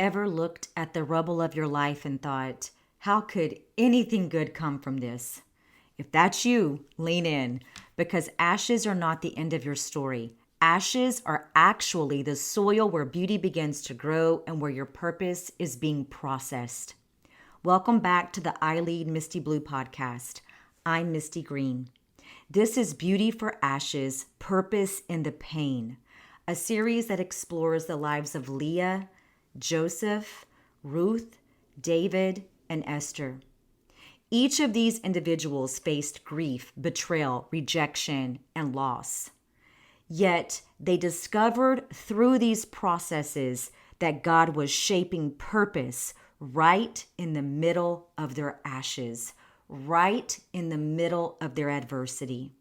ever looked at the rubble of your life and thought, how could anything good come from this? If that's you, lean in, because ashes are not the end of your story. Ashes are actually the soil where beauty begins to grow and where your purpose is being processed. Welcome back to the iLEAD Misti Blue Podcast. I'm Misty Green. This is Beauty for Ashes, Purpose in the Pain, a series that explores the lives of Leah, Joseph, Ruth, David, and Esther. Each of these individuals faced grief, betrayal, rejection, and loss. Yet they discovered through these processes that God was shaping purpose right in the middle of their ashes, right in the middle of their adversity.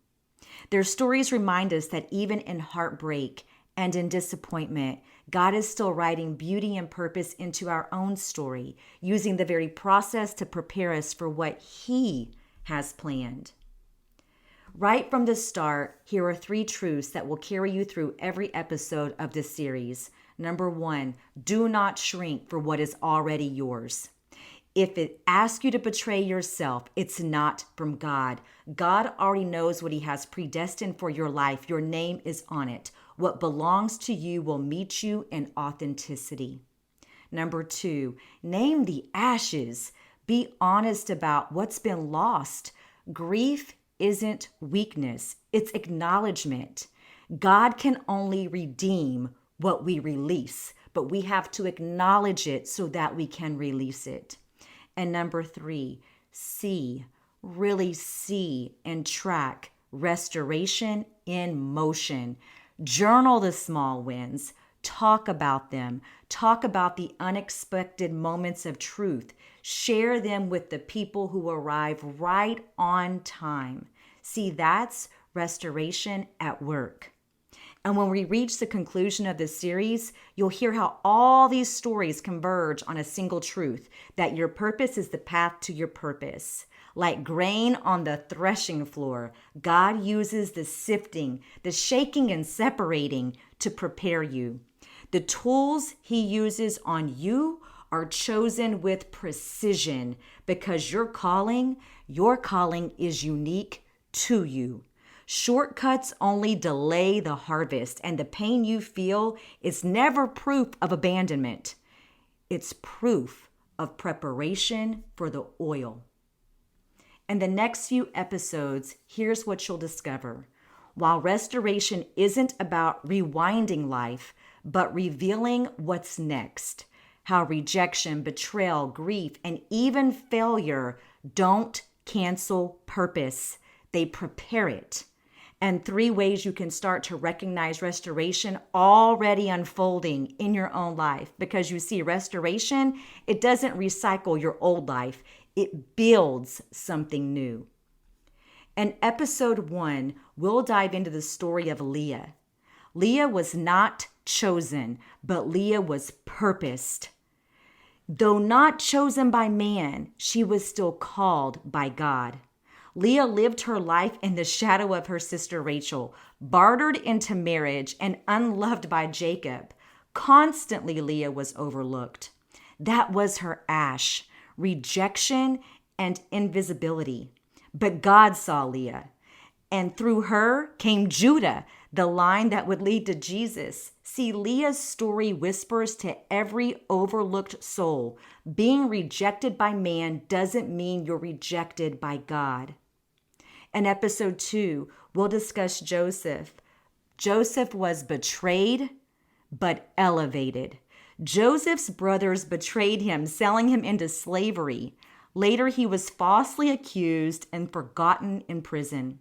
Their stories remind us that even in heartbreak and in disappointment, God is still writing beauty and purpose into our own story, using the very process to prepare us for what He has planned. Right from the start, here are 3 truths that will carry you through every episode of this series. Number 1, do not shrink for what is already yours. If it asks you to betray yourself, it's not from God. God already knows what He has predestined for your life. Your name is on it. What belongs to you will meet you in authenticity. Number 2, name the ashes. Be honest about what's been lost. Grief isn't weakness, it's acknowledgement. God can only redeem what we release, but we have to acknowledge it so that we can release it. And number 3, really see and track restoration in motion. Journal the small wins. Talk about them. Talk about the unexpected moments of truth. Share them with the people who arrive right on time. See, that's restoration at work. And when we reach the conclusion of this series, you'll hear how all these stories converge on a single truth, that your purpose is the path to your purpose. Like grain on the threshing floor, God uses the sifting, the shaking and separating to prepare you. The tools He uses on you are chosen with precision because your calling is unique to you. Shortcuts only delay the harvest, and the pain you feel is never proof of abandonment. It's proof of preparation for the oil. In the next few episodes, here's what you'll discover. While restoration isn't about rewinding life, but revealing what's next, how rejection, betrayal, grief, and even failure don't cancel purpose. They prepare it. And 3 ways you can start to recognize restoration already unfolding in your own life. Because you see, restoration, it doesn't recycle your old life. It builds something new. In episode 1, we'll dive into the story of Leah. Leah was not chosen, but Leah was purposed. Though not chosen by man, she was still called by God. Leah lived her life in the shadow of her sister Rachel, bartered into marriage and unloved by Jacob. Constantly, Leah was overlooked. That was her ash, rejection and invisibility. But God saw Leah, and through her came Judah, the line that would lead to Jesus. See, Leah's story whispers to every overlooked soul. Being rejected by man doesn't mean you're rejected by God. In episode 2, we'll discuss Joseph. Joseph was betrayed, but elevated. Joseph's brothers betrayed him, selling him into slavery. Later, he was falsely accused and forgotten in prison.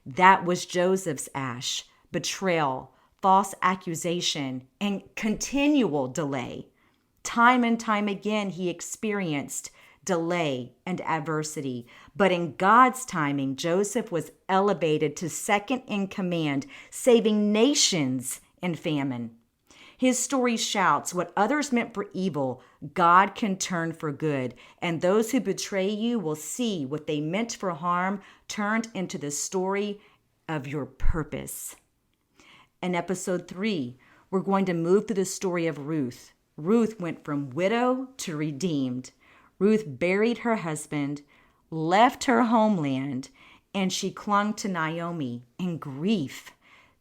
That was Joseph's ash, betrayal, false accusation, and continual delay. Time and time again, he experienced delay and adversity. But in God's timing, Joseph was elevated to second in command, saving nations in famine. His story shouts, what others meant for evil, God can turn for good. And those who betray you will see what they meant for harm turned into the story of your purpose. In episode 3, we're going to move through the story of Ruth. Ruth went from widow to redeemed. Ruth buried her husband, left her homeland, and she clung to Naomi in grief.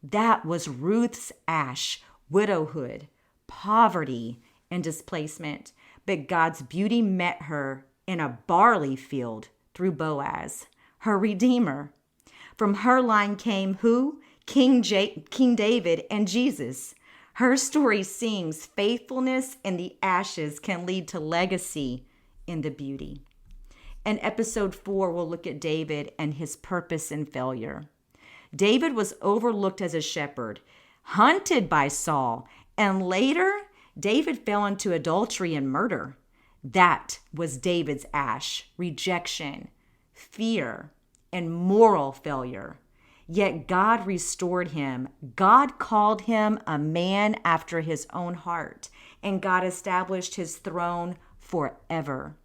That was Ruth's ash, widowhood, poverty, and displacement. But God's beauty met her in a barley field through Boaz, her redeemer. From her line came who? King David and Jesus. Her story sings faithfulness in the ashes can lead to legacy in the beauty. In episode 4, we'll look at David and his purpose in failure. David was overlooked as a shepherd, hunted by Saul, and later David fell into adultery and murder. That was David's ash, rejection, fear, and moral failure. Yet God restored him. God called him a man after his own heart, and God established his throne forever.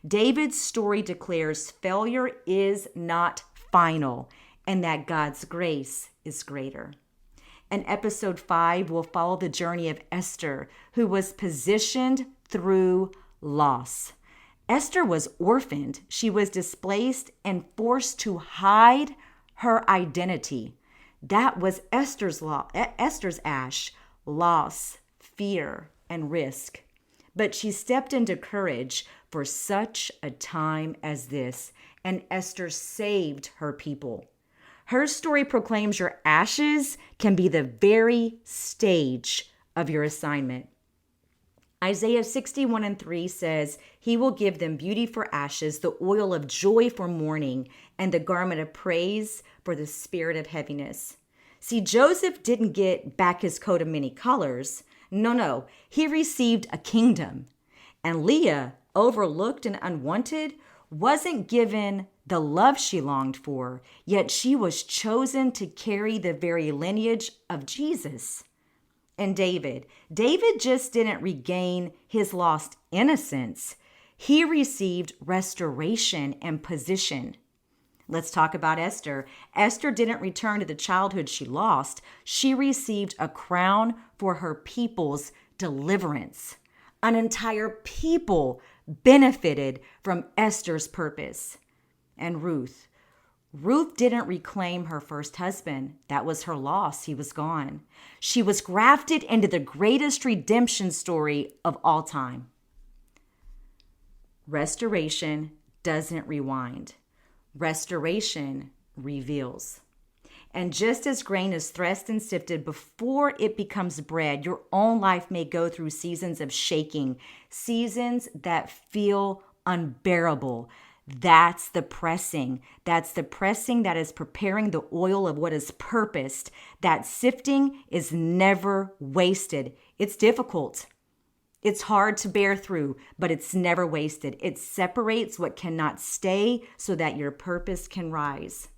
David's story declares failure is not final and that God's grace is greater. In episode 5, we'll follow the journey of Esther, who was positioned through loss. Esther was orphaned. She was displaced and forced to hide her identity. That was Esther's ash, loss, fear, and risk. But she stepped into courage for such a time as this, and Esther saved her people. Her story proclaims your ashes can be the very stage of your assignment. Isaiah 61:3 says, "He will give them beauty for ashes, the oil of joy for mourning, and the garment of praise for the spirit of heaviness." See, Joseph didn't get back his coat of many colors. No, he received a kingdom. And Leah, overlooked and unwanted, wasn't given the love she longed for, yet she was chosen to carry the very lineage of Jesus. And David just didn't regain his lost innocence. He received restoration and position. Let's talk about Esther. Esther didn't return to the childhood she lost. She received a crown for her people's deliverance. An entire people benefited from Esther's purpose. And Ruth didn't reclaim her first husband. That was her loss. He was gone. She was grafted into the greatest redemption story of all time. Restoration doesn't rewind. Restoration reveals. And just as grain is threshed and sifted before it becomes bread, your own life may go through seasons of shaking, seasons that feel unbearable. That's the pressing. That's the pressing that is preparing the oil of what is purposed. That sifting is never wasted. It's difficult. It's hard to bear through, but it's never wasted. It separates what cannot stay so that your purpose can rise.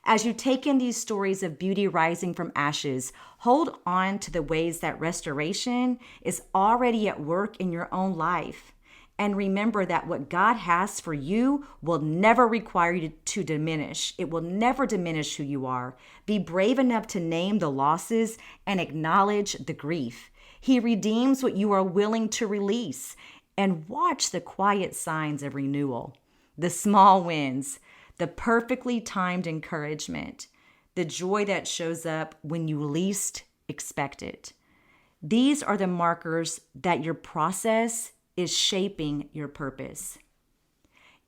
As you take in these stories of beauty rising from ashes, hold on to the ways that restoration is already at work in your own life. And remember that what God has for you will never require you to diminish. It will never diminish who you are. Be brave enough to name the losses and acknowledge the grief. He redeems what you are willing to release. And watch the quiet signs of renewal, the small wins, the perfectly timed encouragement, the joy that shows up when you least expect it. These are the markers that your process is shaping your purpose.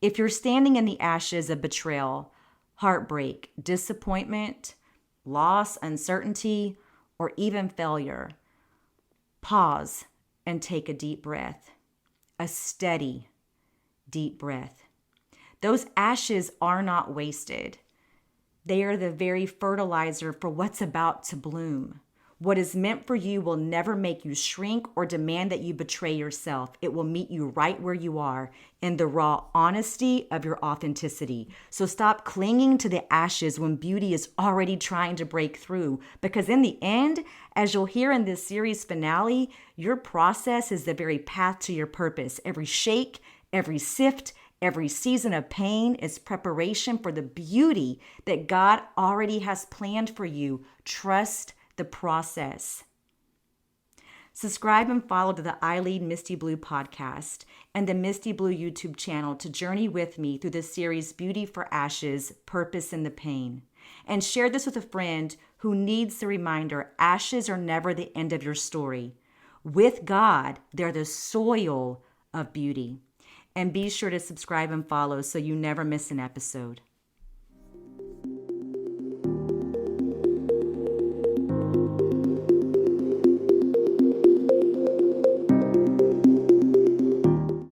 If you're standing in the ashes of betrayal, heartbreak, disappointment, loss, uncertainty, or even failure, pause and take a deep breath, a steady, deep breath. Those ashes are not wasted. They are the very fertilizer for what's about to bloom. What is meant for you will never make you shrink or demand that you betray yourself. It will meet you right where you are in the raw honesty of your authenticity. So stop clinging to the ashes when beauty is already trying to break through. Because in the end, as you'll hear in this series finale, your process is the very path to your purpose. Every shake, every sift, every season of pain is preparation for the beauty that God already has planned for you. Trust the process. Subscribe and follow to the iLEAD Misti Blue Podcast and the Misti Blue YouTube channel to journey with me through the series Beauty for Ashes, Purpose in the Pain. And share this with a friend who needs the reminder ashes are never the end of your story. With God, they're the soil of beauty. And be sure to subscribe and follow so you never miss an episode.